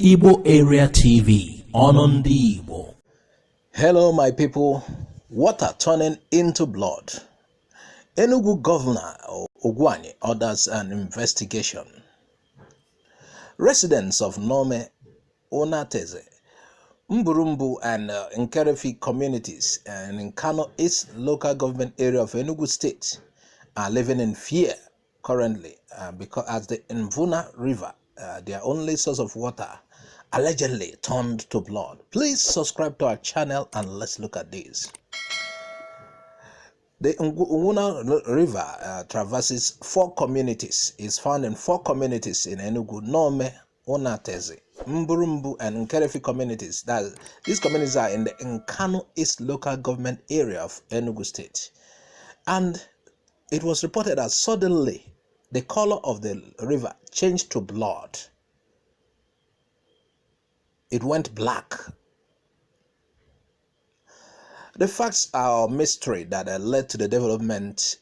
Igbo Area TV on the Igbo. Hello, my people. Water turning into blood. Enugu Governor Ogwani orders an investigation. Residents of Nome, Onateze, Mburumbu and Nkerefi communities and in Kano East local government area of Enugu State are living in fear currently because as the Mvuna River, their only source of water, allegedly turned to blood. Please subscribe to our channel and let's look at this. The Mvuna River traverses 4 communities. It's found in 4 communities in Enugu: Nome, Onateze, Mburumbu, and Nkerefi communities. These communities are in the Nkano East local government area of Enugu State. And it was reported that suddenly the color of the river changed to blood. It went black. The facts are a mystery that led to the development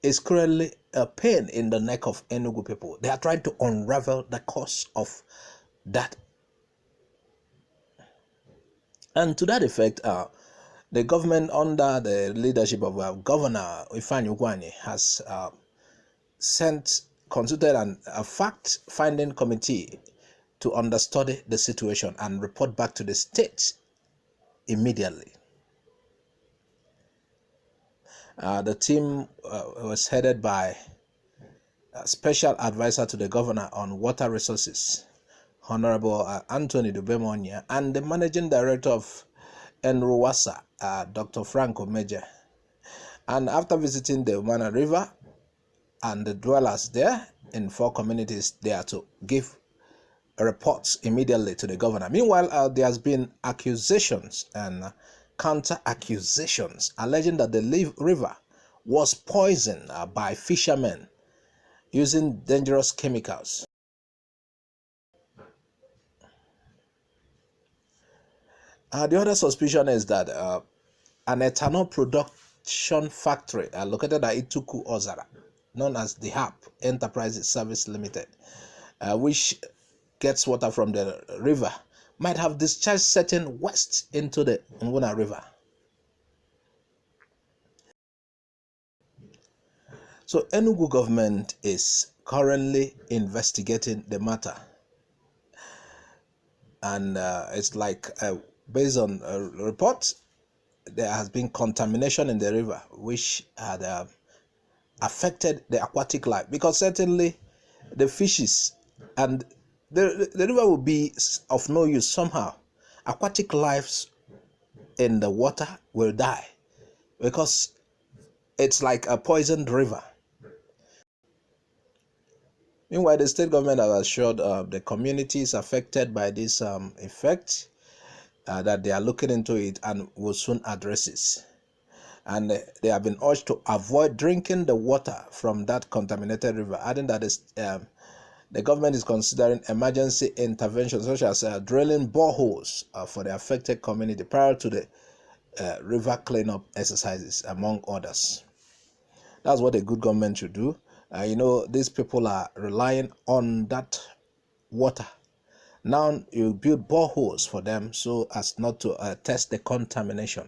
is currently a pain in the neck of Enugu people. They are trying to unravel the cause of that. And to that effect, the government under the leadership of Governor Ifeanyi Ugwuanyi has consulted a fact-finding committee to understudy the situation and report back to the state immediately. The team was headed by a special advisor to the governor on water resources, Honorable Anthony Dubemonia, and the managing director of Enruwasa, Dr. Franco Meja. And after visiting the Umana River and the dwellers there in 4 communities, they are to give reports immediately to the governor. Meanwhile, there has been accusations and counter-accusations alleging that the river was poisoned by fishermen using dangerous chemicals. The other suspicion is that an ethanol production factory located at Ituku Ozara, known as the HAP Enterprises Service Limited, which gets water from the river, might have discharged certain waste into the Mvuna River. So Enugu government is currently investigating the matter, and it's like based on a report, there has been contamination in the river which had affected the aquatic life, because certainly the fishes and the river will be of no use somehow. Aquatic lives in the water will die because it's like a poisoned river. Meanwhile, the state government has assured the communities affected by this effect that they are looking into it and will soon address it. And they have been urged to avoid drinking the water from that contaminated river, adding that the government is considering emergency interventions such as drilling boreholes for the affected community prior to the river cleanup exercises, among others. That's what a good government should do. These people are relying on that water. Now you build boreholes for them so as not to test the contamination.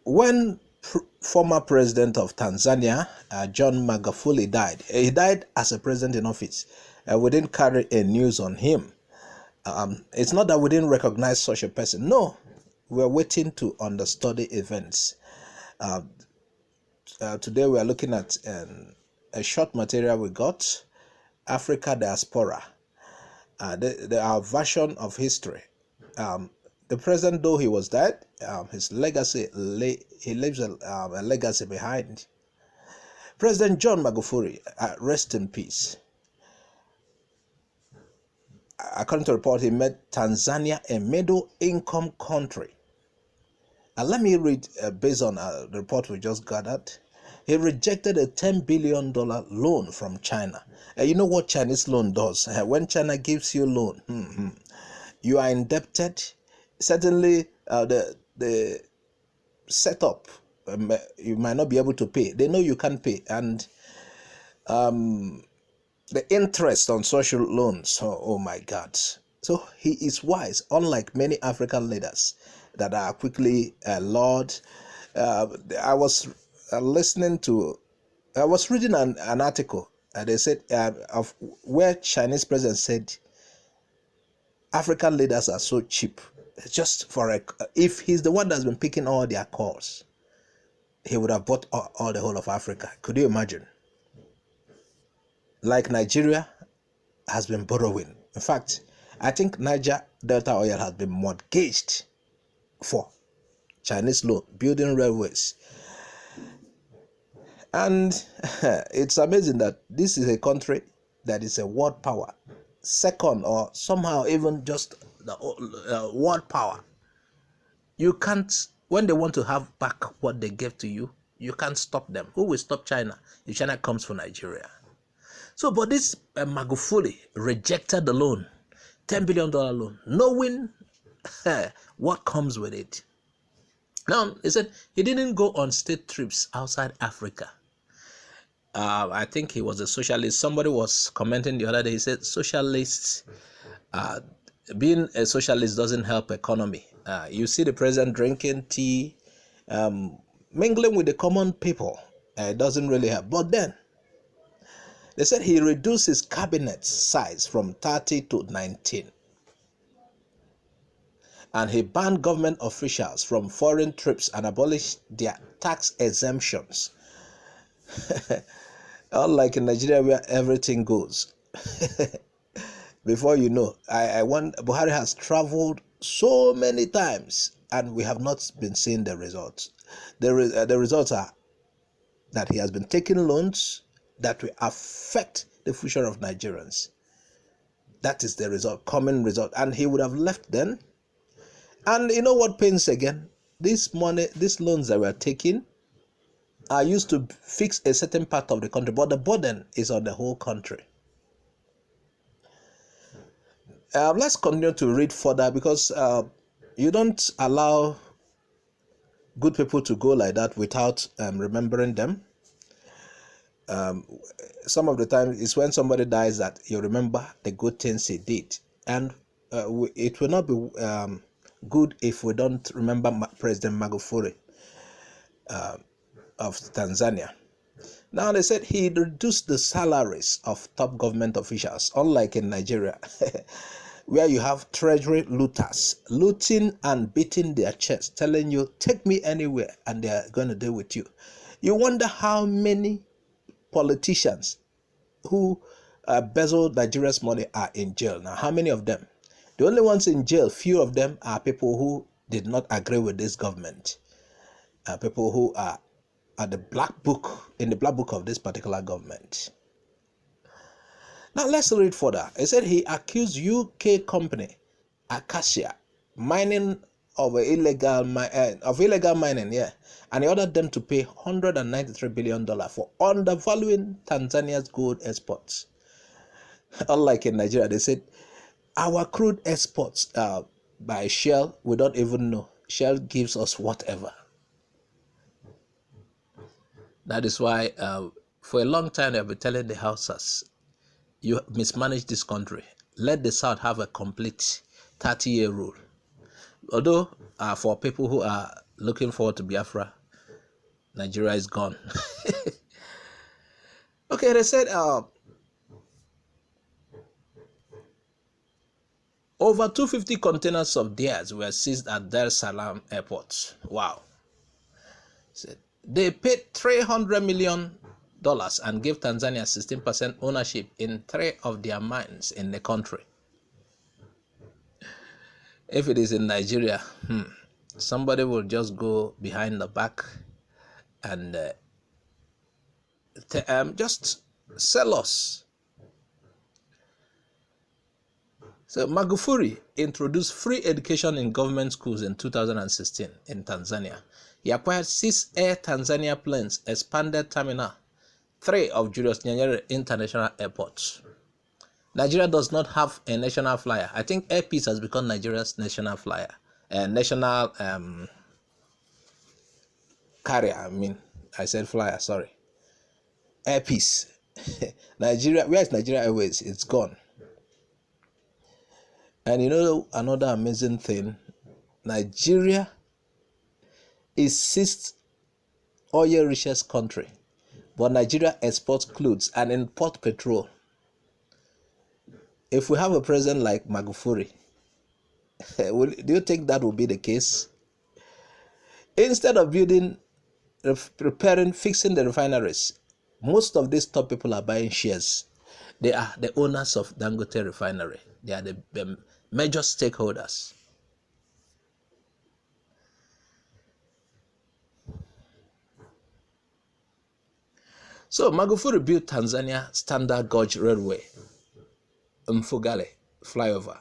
When former president of Tanzania, John Magufuli, died, he died as a president in office. We didn't carry a news on him. It's not that we didn't recognize such a person. No, we're waiting to understudy events. Today we are looking at a short material we got, Africa Diaspora, our version of history. The president, though he was dead, his legacy, he leaves a legacy behind. President John Magufuli, rest in peace. According to the report, he made Tanzania a middle-income country. Let me read based on the report we just gathered. He rejected a $10 billion loan from China. You know what Chinese loan does? When China gives you a loan, you are indebted. Certainly, the setup you might not be able to pay. They know you can't pay, and the interest on social loans. Oh my God! So he is wise, unlike many African leaders that are quickly lured. I was I was reading an article. They said of where Chinese president said African leaders are so cheap. Just for if he's the one that's been picking all their calls, he would have bought all the whole of Africa. Could you imagine? Like Nigeria has been borrowing. In fact, I think Niger Delta Oil has been mortgaged for Chinese loan, building railways. And it's amazing that this is a country that is a world power, second or somehow even just the world power. You can't, when they want to have back what they gave to you, you can't stop them. Who will stop China if China comes for Nigeria? So, but this Magufuli rejected the loan, $10 billion loan, knowing what comes with it. Now, he said he didn't go on state trips outside Africa. I think he was a socialist. Somebody was commenting the other day. He said, socialists, being a socialist doesn't help economy. You see the president drinking tea, mingling with the common people. It doesn't really help. But then, they said he reduced his cabinet size from 30 to 19. And he banned government officials from foreign trips and abolished their tax exemptions. Unlike in Nigeria where everything goes. Before you know, Buhari has traveled so many times and we have not been seeing the results. The results are that he has been taking loans that will affect the future of Nigerians. That is the result, common result. And he would have left then. And you know what pains again? This money, these loans that we are taking are used to fix a certain part of the country, but the burden is on the whole country. Let's continue to read further because you don't allow good people to go like that without remembering them. Some of the time it's when somebody dies that you remember the good things he did, and it will not be good if we don't remember President Magufuli of Tanzania. Now they said he reduced the salaries of top government officials, unlike in Nigeria, where you have treasury looters looting and beating their chest, telling you, take me anywhere, and they are going to deal with you. You wonder how many politicians who embezzled Nigeria's money are in jail. Now, how many of them? The only ones in jail, few of them are people who did not agree with this government. People who are at the black book, in the black book of this particular government. Now let's read further. He said he accused UK company Acacia mining of illegal mining, and he ordered them to pay $193 billion for undervaluing Tanzania's gold exports. Unlike in Nigeria, they said our crude exports by Shell, we don't even know. Shell gives us whatever. That is why for a long time they've been telling the Hausas, you mismanage this country. Let the South have a complete 30-year rule. Although for people who are looking forward to Biafra, Nigeria is gone. Okay, they said over 250 containers of theirs were seized at Dar es Salaam airport. Wow. Said they paid $300 million and gave Tanzania 16% ownership in 3 of their mines in the country. If it is in Nigeria, somebody will just go behind the back and just sell us. So Magufuli introduced free education in government schools in 2016 in Tanzania. He acquired 6 Air Tanzania planes, expanded Terminal 3 of Julius Nyerere International Airport. Nigeria does not have a national flyer. I think Air Peace has become Nigeria's national flyer, national carrier. I said flyer, sorry. Airpiece. Nigeria, where is Nigeria Airways? It's gone. And you know another amazing thing, Nigeria is sixth oil richest country, but Nigeria exports clothes and import petrol. If we have a president like Magufuli, do you think that will be the case? Instead of building, repairing, fixing the refineries, most of these top people are buying shares. They are the owners of Dangote refinery. They are the major stakeholders. So Magufuli built Tanzania Standard Gauge Railway, Mfugale flyover,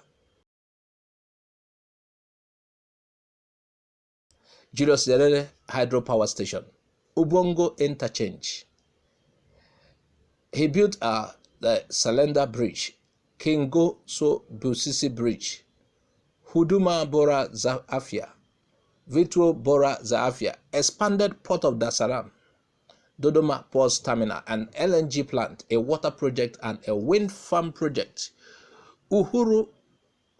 Julius Nyerere hydropower station, Ubongo interchange. He built the Salenda Bridge, Kingo So Busisi Bridge, Huduma Bora Zaafia, Vituo Bora Zaafia, expanded Port of Dar es Salaam, Dodoma Port Terminal, an LNG plant, a water project, and a wind farm project, Uhuru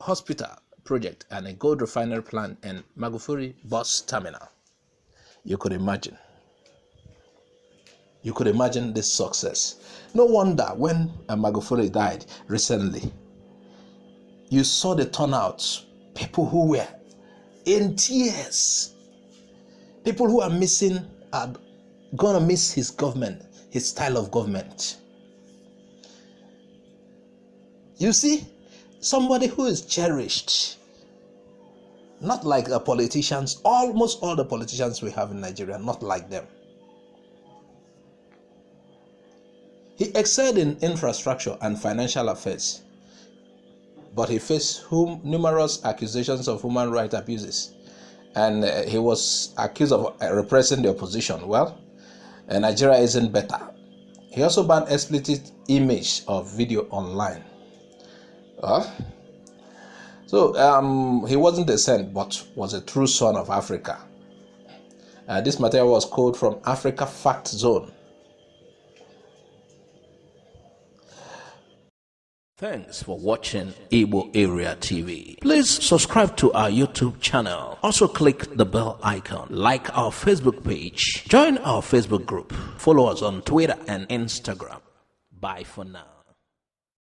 Hospital project, and a gold refinery plant, and Magufuli bus terminal. You could imagine. You could imagine this success. No wonder when Magufuli died recently, you saw the turnout, people who were in tears. People who are missing, are gonna miss his government, his style of government. You see, somebody who is cherished, not like the politicians, almost all the politicians we have in Nigeria, not like them. He excelled in infrastructure and financial affairs, but he faced numerous accusations of human rights abuses, and he was accused of repressing the opposition. Well, Nigeria isn't better. He also banned explicit image of video online. So he wasn't a saint, but was a true son of Africa. This material was called from Africa Fact Zone. Thanks for watching IGBO Area TV. Please subscribe to our YouTube channel. Also click the bell icon. Like our Facebook page. Join our Facebook group. Follow us on Twitter and Instagram. Bye for now.